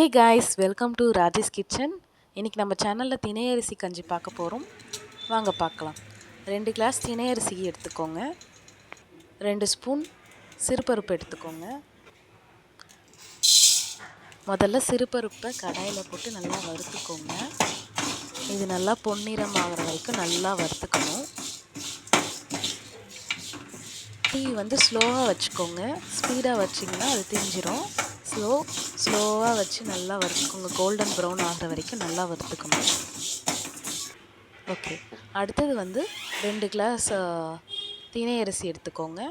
Hey guys, welcome to Rajesh kitchen. இன்றைக்கி நம்ம சேனலில் தினை அரிசி கஞ்சி பார்க்க போகிறோம். வாங்க பார்க்கலாம். 2 கிளாஸ் தினை அரிசி எடுத்துக்கோங்க. 2 ஸ்பூன் சிறுபருப்பு எடுத்துக்கோங்க. முதல்ல சிறுபருப்பை கடாயில் போட்டு நல்லா வறுத்துக்கோங்க. இது நல்லா பொன்னிறம் ஆகிற வரைக்கும் நல்லா வறுத்துக்கணும். டீ ஸ்லோவாக வச்சுக்கோங்க. ஸ்பீடாக வச்சிங்கன்னா அது திஞ்சிரும். ஸ்லோவாக வச்சு நல்லா வறுத்துக்கோங்க. கோல்டன் ப்ரௌன் ஆகிற வரைக்கும் நல்லா வறுத்துக்கணும். ஓகே, அடுத்தது 2 கிளாஸ் தினை அரிசி எடுத்துக்கோங்க.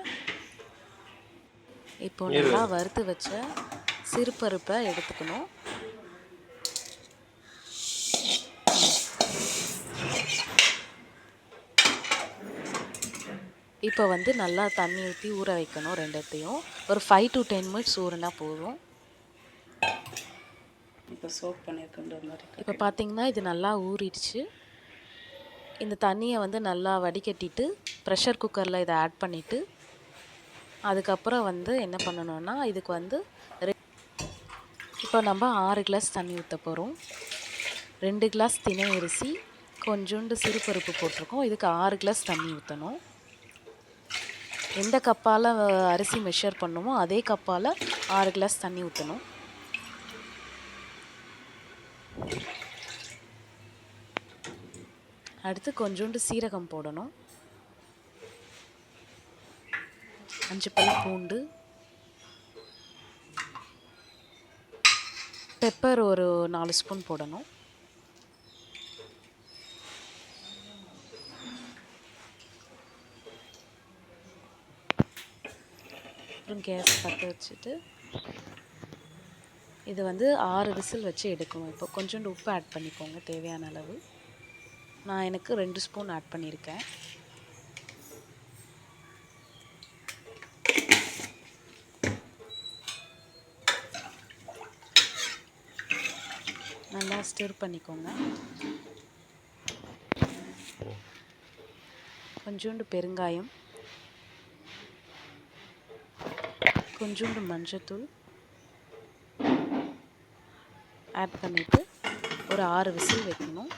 இப்போ நல்லா வறுத்து வச்ச சிறுபருப்பை எடுத்துக்கணும். இப்போ நல்லா தண்ணி ஊற்றி ஊற வைக்கணும். ரெண்டத்தையும் ஒரு 5 to 10 மினிட்ஸ் ஊறினா போதும். இப்போ சோக் பண்ணியிருக்கின்ற மாதிரி இப்போ பார்த்தீங்கன்னா இது நல்லா ஊறிடுச்சு. இந்த தண்ணியை நல்லா வடிகட்டிட்டு ப்ரெஷர் குக்கரில் இதை ஆட் பண்ணிவிட்டு அதுக்கப்புறம் என்ன பண்ணணும்னா இதுக்கு இப்போ நம்ம 6 கிளாஸ் தண்ணி ஊற்ற போகிறோம். 2 கிளாஸ் தினை அரிசி, கொஞ்சோண்டு சிறுபருப்பு போட்டிருக்கோம். இதுக்கு 6 கிளாஸ் தண்ணி ஊற்றணும். எந்த கப்பால் அரிசி மெஷர் பண்ணுமோ அதே கப்பால் 6 கிளாஸ் தண்ணி ஊற்றணும். அடுத்து கொஞ்சோண்டு சீரகம் போடணும். 5 பல் பூண்டு, பெப்பர் ஒரு 4 ஸ்பூன் போடணும். அப்புறம் கேஸ் பற்ற வச்சுட்டு இது 6 விசில் வச்சு எடுக்கணும். இப்போ கொஞ்சோண்டு உப்பு ஆட் பண்ணிக்கோங்க தேவையான அளவு. நான் எனக்கு 2 ஸ்பூன் ஆட் பண்ணியிருக்கேன். நல்லா ஸ்டிர் பண்ணிக்கோங்க. கொஞ்சோண்டு பெருங்காயம், கொஞ்சோண்டு மஞ்சத்தூள் ஆட் பண்ணிவிட்டு ஒரு 6 விசில் வைக்கணும்.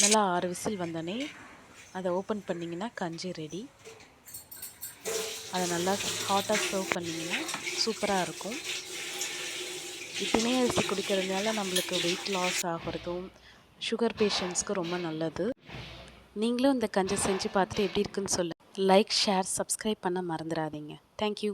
நல்லா 6 விசில் வந்தோடனே அதை ஓப்பன் பண்ணிங்கன்னா கஞ்சி ரெடி. அதை நல்லா ஹாட்டாக சர்வ் பண்ணிங்கன்னா சூப்பராக இருக்கும். தினை அரிசி குடிக்கிறதுனால நம்மளுக்கு வெயிட் லாஸ் ஆகிறதும் சுகர் பேஷண்ட்ஸ்க்கு ரொம்ப நல்லது. நீங்களும் இந்த கஞ்சி செஞ்சு பார்த்துட்டு எப்படி இருக்குன்னு சொல்லுங்கள். லைக், ஷேர், சப்ஸ்கிரைப் பண்ண மறந்துடாதீங்க. தேங்க்யூ.